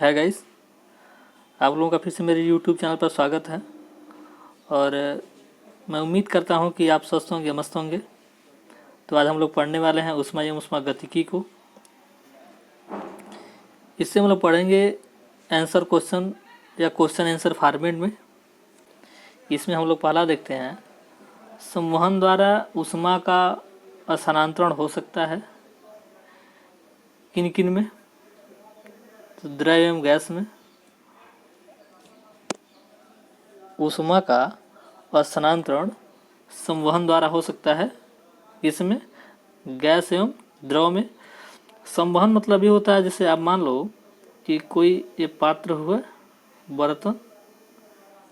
है गाइस, आप लोगों का फिर से मेरे YouTube चैनल पर स्वागत है। और मैं उम्मीद करता हूं कि आप स्वस्थ होंगे, मस्त होंगे। तो आज हम लोग पढ़ने वाले हैं ऊष्मा एवं ऊष्मागतिकी को। इससे हम लोग पढ़ेंगे आंसर क्वेश्चन या क्वेश्चन आंसर फॉर्मेट में। इसमें हम लोग पहला देखते हैं, संवहन द्वारा ऊष्मा का स्थानांतरण हो सकता है किन किन में? तो द्रव एवं गैस में ऊष्मा का स्थानांतरण संवहन द्वारा हो सकता है। इसमें गैस एवं द्रव में संवहन मतलब ये होता है, जैसे आप मान लो कि कोई ये पात्र हुआ बर्तन,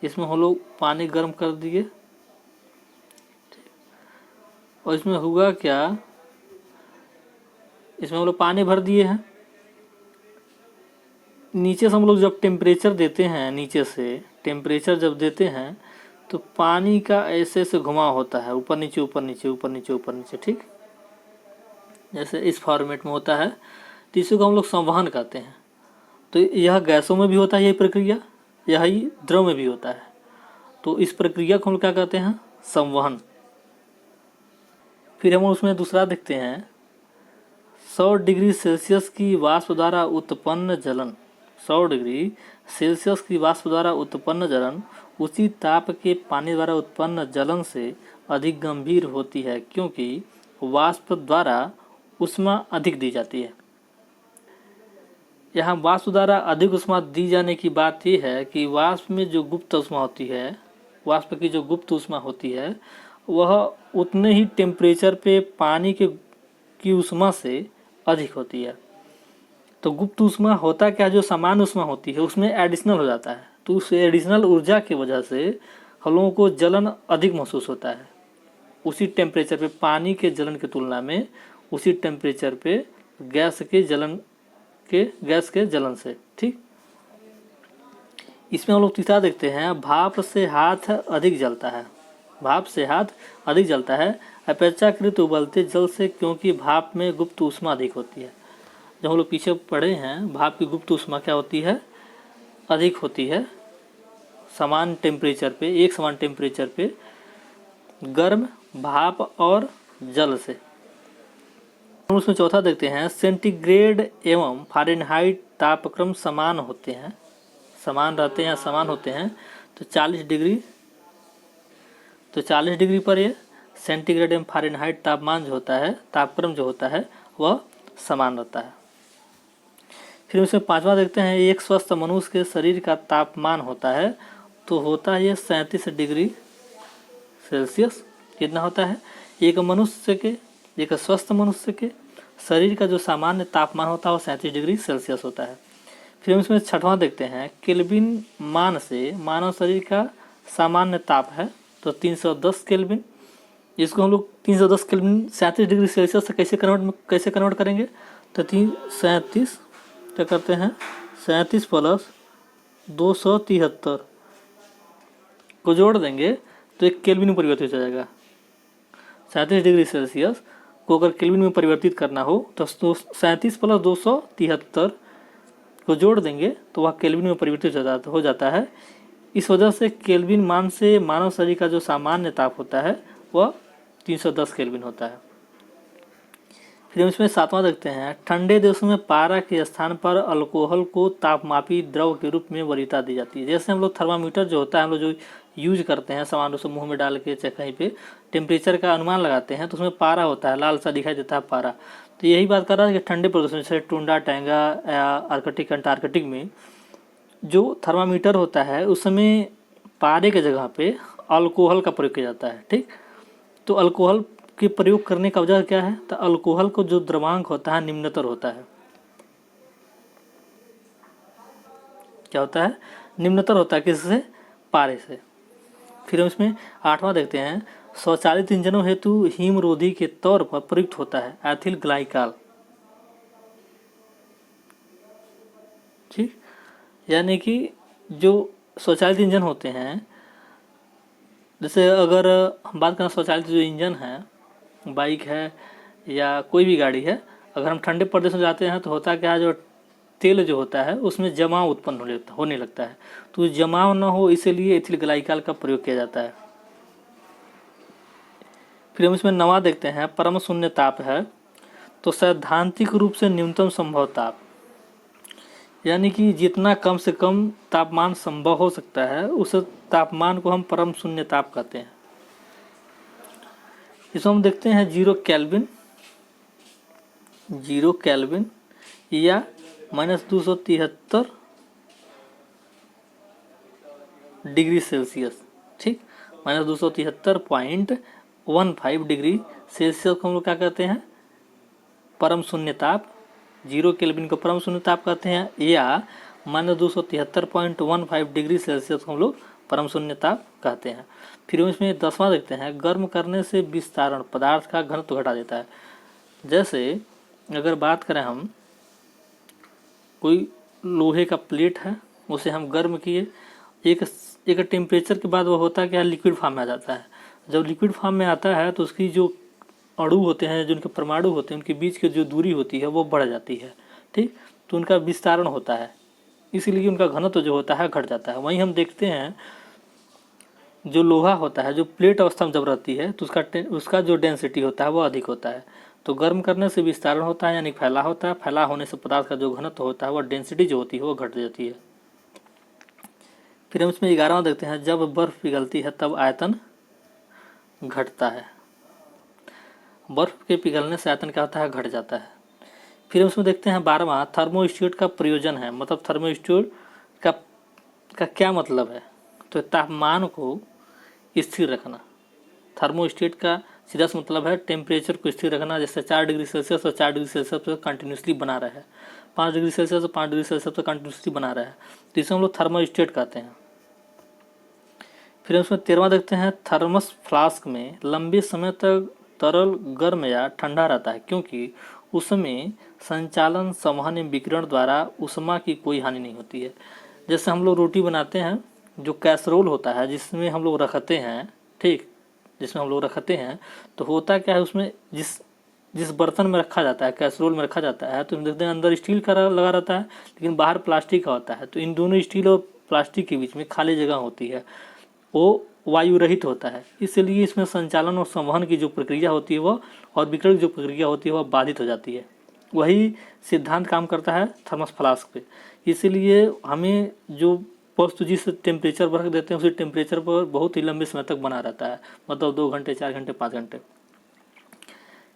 इसमें हम लोग पानी गर्म कर दिए और इसमें हुआ क्या, इसमें हम लोग पानी भर दिए हैं। नीचे से हम लोग जब टेम्परेचर देते हैं, नीचे से टेम्परेचर जब देते हैं तो पानी का ऐसे ऐसे घुमाव होता है, ऊपर नीचे ऊपर नीचे ऊपर नीचे ऊपर नीचे, ठीक, जैसे इस फॉर्मेट में होता है। तो इसी को हम लोग संवहन कहते हैं। तो यह गैसों में भी होता है यही प्रक्रिया, यही द्रव में भी होता है। तो इस प्रक्रिया को हम लोग क्या कहते हैं? संवहन। फिर हम उसमें दूसरा देखते हैं, 100 डिग्री सेल्सियस की वाष्प द्वारा उत्पन्न जलन। 100 डिग्री सेल्सियस की वाष्प द्वारा उत्पन्न जलन उसी ताप के पानी द्वारा उत्पन्न जलन से अधिक गंभीर होती है, क्योंकि वाष्प द्वारा ऊष्मा अधिक दी जाती है। यहाँ वाष्प द्वारा अधिक ऊष्मा दी जाने की बात यह है कि वाष्प में जो गुप्त ऊष्मा होती है, वाष्प की जो गुप्त ऊष्मा होती है, वह उतने ही टेम्परेचर पे पानी की ऊष्मा से अधिक होती है। तो गुप्त ऊष्मा होता क्या, जो सामान्य ऊष्मा होती है उसमें एडिशनल हो जाता है। तो उस एडिशनल ऊर्जा की वजह से हम लोगों को जलन अधिक महसूस होता है उसी टेम्परेचर पे, पानी के जलन की तुलना में उसी टेम्परेचर पे गैस के जलन से, ठीक। इसमें हम लोग तीसरा देखते हैं, भाप से हाथ अधिक जलता है। भाप से हाथ अधिक जलता है अपेक्षाकृत उबलते जल से, क्योंकि भाप में गुप्त ऊष्मा अधिक होती है। जब हम लोग पीछे पढ़े हैं, भाप की गुप्त ऊष्मा क्या होती है? अधिक होती है समान टेम्परेचर पे, एक समान टेम्परेचर पे गर्म भाप और जल से। हम उसमें चौथा देखते हैं, सेंटीग्रेड एवं फ़ारेनहाइट तापक्रम समान होते हैं, समान रहते हैं, समान होते हैं। तो 40 डिग्री पर ये सेंटीग्रेड एवं फ़ारेनहाइट तापमान जो होता है, तापक्रम जो होता है, वह समान रहता है। फिर उसमें पांचवा देखते हैं, एक स्वस्थ मनुष्य के शरीर का तापमान होता है, तो होता है ये 37 डिग्री सेल्सियस। कितना होता है? एक स्वस्थ मनुष्य के शरीर का जो सामान्य तापमान होता है वो 37 डिग्री सेल्सियस होता है। फिर हम इसमें छठवां देखते हैं, केल्विन मान से मानव शरीर का सामान्य ताप है, तो 310 केल्विन। इसको हम लोग 310 केल्विन 37 डिग्री सेल्सियस से कैसे कन्वर्ट करेंगे? तो 37 क्या करते हैं, 37 प्लस 273 को जोड़ देंगे तो एक केल्विन में परिवर्तित हो जाएगा। 37 डिग्री सेल्सियस को अगर केल्विन में परिवर्तित करना हो तो 37 प्लस 273 को जोड़ देंगे तो वह केल्विन में परिवर्तित हो जाता है। इस वजह से केल्विन मान से मानव शरीर का जो सामान्य ताप होता है वह 310 केल्विन होता है। फिर हम इसमें सातवां देखते हैं, ठंडे देशों में पारा के स्थान पर अल्कोहल को तापमापी द्रव के रूप में वरीयता दी जाती है। जैसे हम लोग थर्मामीटर जो होता है, हम लोग जो यूज करते हैं सामान, उसको मुंह में डाल के चाहे कहीं पे टेम्परेचर का अनुमान लगाते हैं, तो उसमें पारा होता है, लाल सा दिखाई देता है पारा। तो यही बात कर रहा है कि ठंडे प्रदेशों जैसे टुंडा, टैंगा या आर्कटिक, अंटार्कटिक में जो थर्मामीटर होता है उसमें पारे के जगह पे अल्कोहल का प्रयोग किया जाता है, ठीक। तो अल्कोहल के प्रयोग करने का वजह क्या है? तो अल्कोहल को जो द्रवांक होता है निम्नतर होता है। क्या होता है? निम्नतर होता है। किससे? पारे से। फिर हम इसमें आठवां देखते हैं, स्वचालित इंजनों हेतु हिमरोधी के तौर पर प्रयुक्त होता है एथिल ग्लाइकॉल, ठीक। यानी कि जो स्वचालित इंजन होते हैं, जैसे अगर हम बात करें स्वचालित जो इंजन है, बाइक है या कोई भी गाड़ी है, अगर हम ठंडे प्रदेश में जाते हैं तो होता क्या है, जो तेल जो होता है उसमें जमाव उत्पन्न होने लगता है। तो जमाव न हो इसीलिए एथिल ग्लाइकॉल का प्रयोग किया जाता है। फिर हम इसमें 9वां देखते हैं, परम शून्य ताप है तो सैद्धांतिक रूप से न्यूनतम संभव ताप, यानी कि जितना कम से कम तापमान संभव हो सकता है उस तापमान को हम परम शून्य ताप कहते हैं। इसमें हम देखते हैं 0 केल्विन या -273 डिग्री सेल्सियस, ठीक, -273.15 डिग्री सेल्सियस को हम लोग क्या कहते हैं, परम शून्य ताप। 0 केल्विन को परम शून्य ताप कहते हैं, या -273.15 डिग्री सेल्सियस को हम लोग परम शून्य ताप कहते हैं। फिर हम इसमें 10वां देखते हैं, गर्म करने से विस्तारण पदार्थ का घनत्व घटा देता है। जैसे अगर बात करें हम, कोई लोहे का प्लेट है उसे हम गर्म किए, एक टेम्परेचर के बाद वो होता क्या है, लिक्विड फॉर्म में आ जाता है। जब लिक्विड फॉर्म में आता है तो उसकी जो अणु होते हैं, जो उनके परमाणु होते हैं, उनके बीच की जो दूरी होती है वो बढ़ जाती है, ठीक, तो उनका विस्तारण होता है, इसीलिए उनका घनत्व जो होता है घट जाता है। वहीं हम देखते हैं जो लोहा होता है, जो प्लेट अवस्था में जब रहती है तो उसका जो डेंसिटी होता है वो अधिक होता है। तो गर्म करने से विस्तारण होता है यानी फैला होता है, फैला होने से पदार्थ का जो घनत्व होता है वो डेंसिटी जो होती है वो घट जाती है। फिर हम इसमें 11वां देखते हैं, जब बर्फ पिघलती है तब आयतन घटता है। बर्फ के पिघलने से आयतन क्या होता है, घट जाता है। फिर हम इसमें देखते हैं 12वां, थर्मोस्टेट का प्रयोजन है, मतलब थर्मोस्टेट का क्या मतलब है, तो तापमान को स्थिर रखना। थर्मोस्टेट का सीधा सा मतलब है टेम्परेचर को स्थिर रखना, जैसे 4 डिग्री सेल्सियस और 4 डिग्री सेल्सियस पर कंटिन्यूसली बना रहा है, 5 डिग्री सेल्सियस और 5 डिग्री सेल्सियस पर कंटिन्यूसली बना रहा है, तो इसे हम लोग थर्मोस्टेट कहते हैं। फिर उसमें 13वां देखते हैं, थर्मस फ्लास्क में लंबे समय तक तरल गर्म या ठंडा रहता है क्योंकि उसमें संचालन संवहन विकिरण द्वारा ऊष्मा की कोई हानि नहीं होती है। जैसे हम लोग रोटी बनाते हैं, जो कैसरोल होता है जिसमें हम लोग रखते हैं, ठीक, जिसमें हम लोग रखते हैं, तो होता क्या है, उसमें जिस बर्तन में रखा जाता है, कैसरोल में रखा जाता है, तो हम देखते हैं अंदर स्टील का लगा रहता है लेकिन बाहर प्लास्टिक का होता है। तो इन दोनों स्टील और प्लास्टिक के बीच में खाली जगह होती है, वो वायु रहित होता है, इसलिए इसमें संचालन और संवहन की जो प्रक्रिया होती है वो, और विकिरण की जो प्रक्रिया होती है वह बाधित हो जाती है। वही सिद्धांत काम करता है थर्मस फ्लास्क पे। इसीलिए हमें जो वस्तु जिस टेम्परेचर पर रख देते हैं उसी टेम्परेचर पर बहुत ही लंबे समय तक बना रहता है, मतलब 2 घंटे, 4 घंटे, 5 घंटे।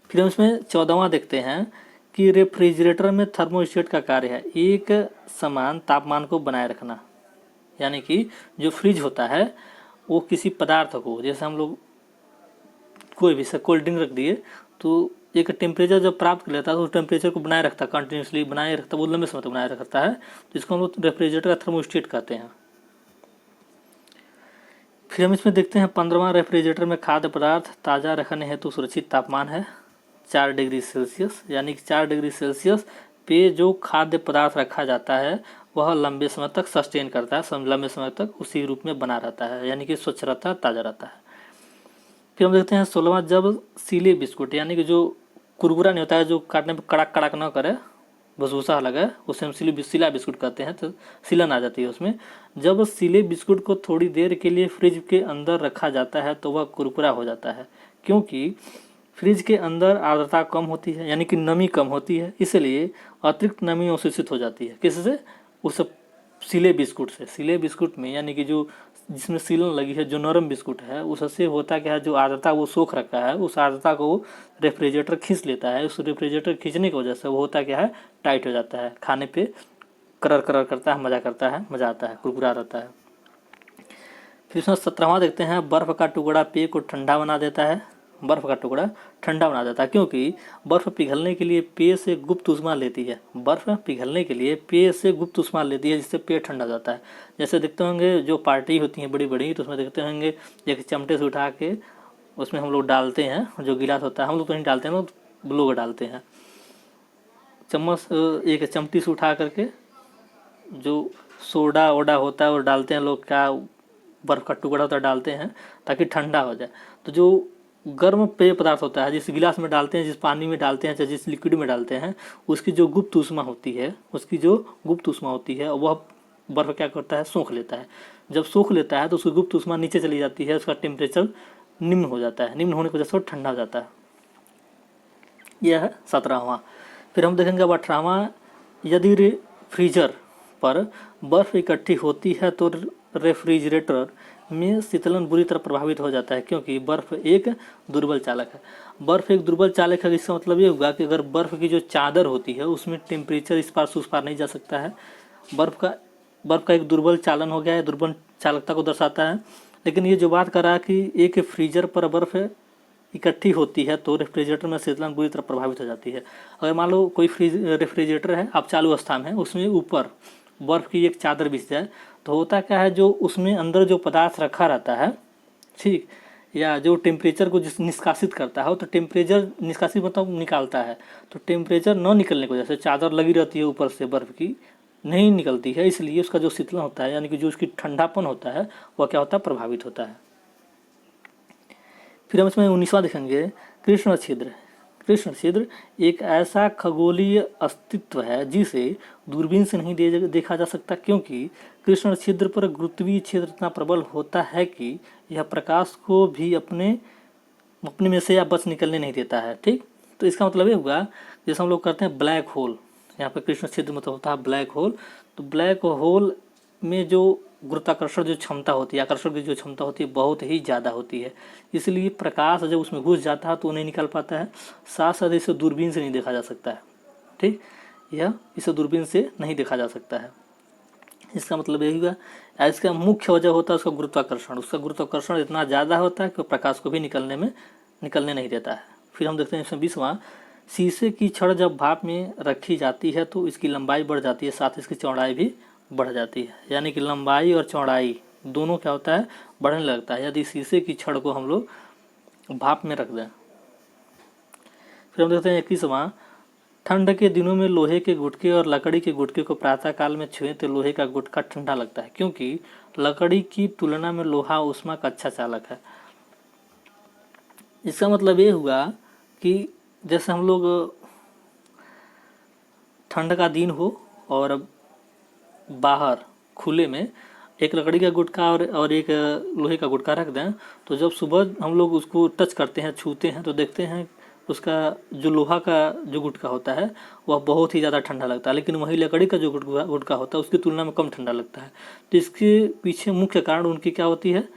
फिर हम इसमें 14वां देखते हैं कि रेफ्रिजरेटर में थर्मोस्टेट का कार्य है एक समान तापमान को बनाए रखना, यानी कि जो फ्रिज होता है वो किसी पदार्थ को, जैसे हम लोग कोई भी कोल्ड ड्रिंक रख दिए तो एक टेम्परेचर जब प्राप्त कर लेता है तो उस टेम्परेचर को बनाए रखता है, कंटिन्यूसली बनाए रखता है, वो लंबे समय तक बनाए रखता है, तो इसको हम लोग रेफ्रिजरेटर का थर्मोस्टेट कहते हैं। फिर हम इसमें देखते हैं 15वां, रेफ्रिजरेटर में खाद्य पदार्थ ताज़ा रखने हेतु सुरक्षित तापमान है 4 डिग्री सेल्सियस, यानी कि 4 डिग्री सेल्सियस पे जो खाद्य पदार्थ रखा जाता है वह लंबे समय तक सस्टेन करता है, लंबे समय तक उसी रूप में बना रहता है, यानी कि स्वच्छ रहता है, ताज़ा रहता है। फिर हम देखते हैं 16वां, जब सीले बिस्कुट, यानी कि जो कुरकुरा नहीं होता है, जो काटने पर कड़ाक कड़ाक न करे, भूसा लगे, उसे हम सीला बिस्कुट कहते हैं, तो सीलन आ जाती है उसमें। जब सीले बिस्कुट को थोड़ी देर के लिए फ्रिज के अंदर रखा जाता है तो वह कुरकुरा हो जाता है, क्योंकि फ्रिज के अंदर आर्द्रता कम होती है, यानी कि नमी कम होती है, इसलिए अतिरिक्त नमी अवशोषित हो जाती है। किससे? उस सीले बिस्कुट से। सीले बिस्कुट में यानी कि जो जिसमें सीलन लगी है, जो नरम बिस्कुट है, उससे होता क्या है, जो आर्द्रता वो सोख रखा है उस आर्द्रता को रेफ्रिजरेटर खींच लेता है। उस रेफ्रिजरेटर खींचने की वजह से वो होता क्या है, टाइट हो जाता है, खाने पे करर करर करता है, मज़ा आता है, कुरकुरा रहता है। फिर उसमें 17वां देखते हैं, बर्फ़ का टुकड़ा पेय को ठंडा बना देता है। बर्फ़ का टुकड़ा ठंडा बना देता है क्योंकि बर्फ़ पिघलने के लिए पेय से गुप्त ऊष्मा लेती है। बर्फ़ पिघलने के लिए पेय से गुप्त ऊष्मा लेती है जिससे पेय ठंडा हो जाता है। जैसे देखते होंगे जो पार्टी होती हैं बड़ी बड़ी, तो उसमें देखते होंगे एक चमटे से उठा के उसमें हम लोग डालते हैं, जो गिलास होता है हम लोग तो नहीं डालते हैं, लोग डालते हैं, चम्मच एक चमटी से उठा करके जो सोडा वोडा होता है वो डालते हैं लोग, क्या बर्फ़ का टुकड़ा होता है डालते हैं ताकि ठंडा हो जाए। तो जो गर्म पेय पदार्थ होता है, जिस गिलास में डालते हैं, जिस पानी में डालते हैं, चाहे जिस लिक्विड में डालते हैं, उसकी जो गुप्त ऊष्मा होती है, वह बर्फ़ क्या करता है, सोख लेता है। जब सोख लेता है तो उसकी गुप्त ऊष्मा नीचे चली जाती है, उसका टेम्परेचर निम्न हो जाता है, निम्न होने की वजह से ठंडा हो जाता है। यह है 17वां। फिर हम देखेंगे अब 18वां, यदि फ्रीजर पर बर्फ़ इकट्ठी होती है तो रेफ्रिजरेटर में शीतलन बुरी तरह प्रभावित हो जाता है, क्योंकि बर्फ़ एक दुर्बल चालक है। बर्फ़ एक दुर्बल चालक है, इसका मतलब ये हुआ कि अगर बर्फ़ की जो चादर होती है उसमें टेम्परेचर इस पार से उस पार नहीं जा सकता है। बर्फ़ का एक दुर्बल चालन हो गया है, दुर्बल चालकता को दर्शाता है। लेकिन ये जो बात कर रहा है कि एक फ्रीजर पर बर्फ़ इकट्ठी होती है तो रेफ्रिजरेटर में शीतलन बुरी तरह प्रभावित हो जाती है। अगर मान लो कोई रेफ्रिजरेटर है, आप चालू अवस्था में है, उसमें ऊपर बर्फ़ की एक चादर बिछ जाए तो होता क्या है, जो उसमें अंदर जो पदार्थ रखा रहता है, ठीक, या जो टेम्परेचर को जिस निष्कासित करता है, तो टेम्परेचर निष्कासित मतलब निकालता है, तो टेम्परेचर न निकलने की वजह से चादर लगी रहती है ऊपर से, बर्फ़ की नहीं निकलती है, इसलिए उसका जो शीतलन होता है, यानी कि जो उसकी ठंडापन होता है, वह क्या होता है, प्रभावित होता है। फिर हम इसमें 19वां देखेंगे, कृष्ण छिद्र। कृष्ण छिद्र एक ऐसा खगोलीय अस्तित्व है जिसे दूरबीन से नहीं देखा जा सकता, क्योंकि कृष्ण छिद्र पर गुरुत्वीय क्षेत्र इतना प्रबल होता है कि यह प्रकाश को भी अपने में से या बच निकलने नहीं देता है। ठीक, तो इसका मतलब ये हुआ, जैसे हम लोग करते हैं ब्लैक होल, यहाँ पर कृष्ण छिद्र मतलब होता है ब्लैक होल, तो ब्लैक होल में जो गुरुत्वाकर्षण जो क्षमता होती है, आकर्षण की जो क्षमता होती है, बहुत ही ज़्यादा होती है, इसलिए प्रकाश जब उसमें घुस जाता है तो नहीं निकल पाता है। साथ साथ इसे दूरबीन से नहीं देखा जा सकता है। ठीक, यह इसे दूरबीन से नहीं देखा जा सकता है। इसका मतलब यही हुआ, इसका मुख्य वजह होता है उसका गुरुत्वाकर्षण। उसका गुरुत्वाकर्षण इतना ज़्यादा होता है कि प्रकाश को भी निकलने नहीं देता है। फिर हम देखते हैं इसमें 20वां, शीशे की छड़ जब भाप में रखी जाती है तो इसकी लंबाई बढ़ जाती है, साथ इसकी चौड़ाई भी बढ़ जाती है, यानी कि लंबाई और चौड़ाई दोनों क्या होता है, बढ़ने लगता है, यदि शीशे की छड़ को हम लोग भाप में रख दें। फिर हम देखते हैं 21वां, ठंड के दिनों में लोहे के गुटके और लकड़ी के गुटके को प्रातः काल में छुएं तो लोहे का गुटका ठंडा लगता है, क्योंकि लकड़ी की तुलना में लोहा ऊष्मा का अच्छा चालक है। इसका मतलब ये हुआ कि जैसे हम लोग ठंड का दिन हो और बाहर खुले में एक लकड़ी का गुटका और एक लोहे का गुटका रख दें, तो जब सुबह हम लोग उसको टच करते हैं, छूते हैं, तो देखते हैं उसका जो लोहा का जो गुटका होता है वह बहुत ही ज़्यादा ठंडा लगता है, लेकिन वही लकड़ी का जो गुटका होता है उसकी तुलना में कम ठंडा लगता है। तो इसके पीछे मुख्य कारण उनकी क्या होती है,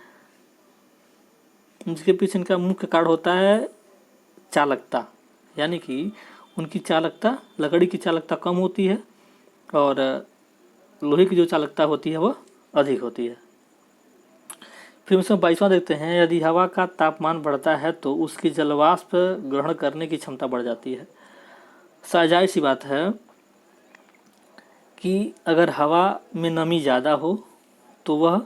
इसके पीछे इनका मुख्य कारण होता है चालकता, यानी कि उनकी चालकता, लकड़ी की चालकता कम होती है और लोहे की जो चालकता होती है वह अधिक होती है। फिर उसमें 22वां देखते हैं, यदि हवा का तापमान बढ़ता है तो उसकी जलवाष्प ग्रहण करने की क्षमता बढ़ जाती है। जाहिर सी बात है कि अगर हवा में नमी ज़्यादा हो तो वह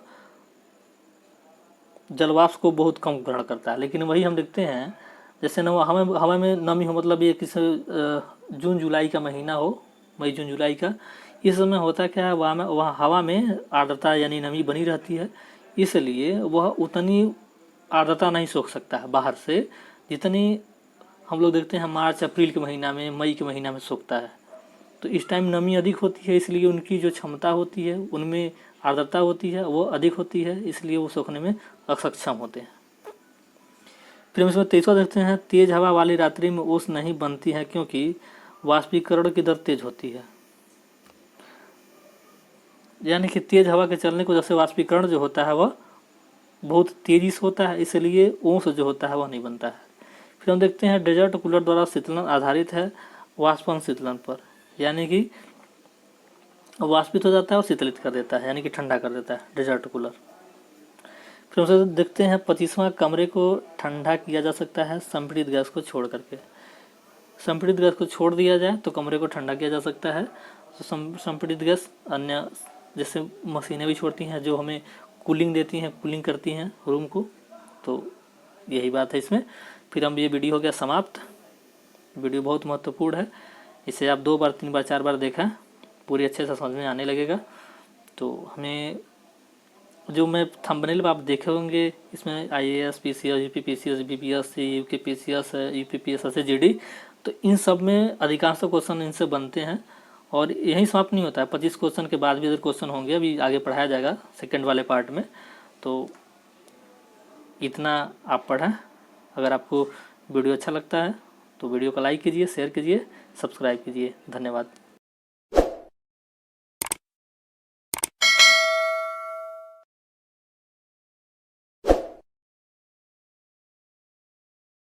जलवाष्प को बहुत कम ग्रहण करता है, लेकिन वही हम देखते हैं जैसे न हवा में नमी हो, मतलब ये किस जून जुलाई का महीना हो, मई जून जुलाई का, इस समय होता क्या है, वहाँ हवा में आर्द्रता यानी नमी बनी रहती है, इसलिए वह उतनी आर्द्रता नहीं सोख सकता है बाहर से जितनी हम लोग देखते हैं मार्च अप्रैल के महीना में, मई के महीना में सोखता है। तो इस टाइम नमी अधिक होती है, इसलिए उनकी जो क्षमता होती है, उनमें आर्द्रता होती है वो अधिक होती है, इसलिए वो सोखने में असक्षम होते हैं। फिर हम इसमें 23वां देखते हैं, तेज हवा वाली रात्रि में ओस नहीं बनती है क्योंकि वाष्पीकरण की दर तेज होती है, यानी कि तेज हवा के चलने को वजह से वाष्पीकरण जो होता है वह बहुत तेजी से होता है, इसलिए ओस जो होता है वह नहीं बनता है। फिर हम देखते हैं डेजर्ट कूलर द्वारा शीतलन आधारित है वाष्पन शीतलन पर, यानी कि वाष्पित हो जाता है और शीतलित कर देता है, यानी कि ठंडा कर देता है डेजर्ट कूलर। फिर हमसे देखते हैं 25वां, कमरे को ठंडा किया जा सकता है संपीड़ित गैस को छोड़ करके। संपीड़ित गैस को छोड़ दिया जाए तो कमरे को ठंडा किया जा सकता है। तो संपीड़ित गैस अन्य जैसे मशीनें भी छोड़ती हैं जो हमें कूलिंग देती हैं, कूलिंग करती हैं रूम को, तो यही बात है इसमें। फिर हम ये वीडियो हो गया समाप्त। वीडियो बहुत महत्वपूर्ण है, इसे आप 2 बार 3 बार 4 बार देखा, पूरी अच्छे से समझ में आने लगेगा। तो हमें जो मैं थंबनेल में आप देखे होंगे, इसमें IAS, PCS, UPPCS, BPS, UKPCS, UPPS, SSGD, तो इन सब में अधिकांश क्वेश्चन इनसे बनते हैं। और यहीं समाप्त नहीं होता है, 25 क्वेश्चन के बाद भी अगर क्वेश्चन होंगे, अभी आगे पढ़ाया जाएगा सेकंड वाले पार्ट में। तो इतना आप पढ़ें। अगर आपको वीडियो अच्छा लगता है तो वीडियो को लाइक कीजिए, शेयर कीजिए, सब्सक्राइब कीजिए। धन्यवाद।